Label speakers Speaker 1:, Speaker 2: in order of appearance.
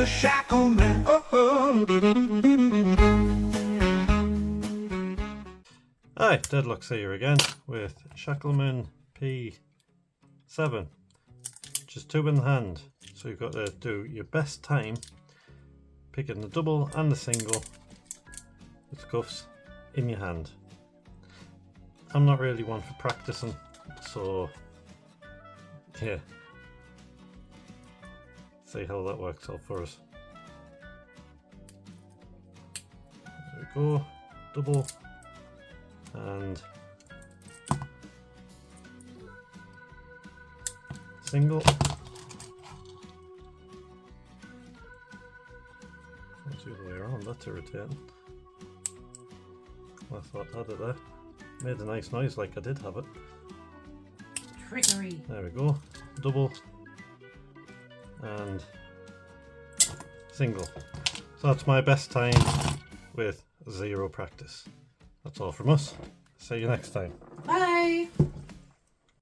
Speaker 1: the shackleman.
Speaker 2: Hi, Deadlock's here again with Shackleman P7. Just two in the hand, so you've got to do your best time picking the double and the single with the cuffs in your hand. I'm not really one for practicing, so yeah, see how that works out for us. There we go, double and single. That's the other way around, that's irritating. I thought I had it there. Made a nice noise like I did have it.
Speaker 3: Trickery.
Speaker 2: There we go. Double and single. So that's my best time with zero practice. That's all from us. See you next time.
Speaker 3: Bye.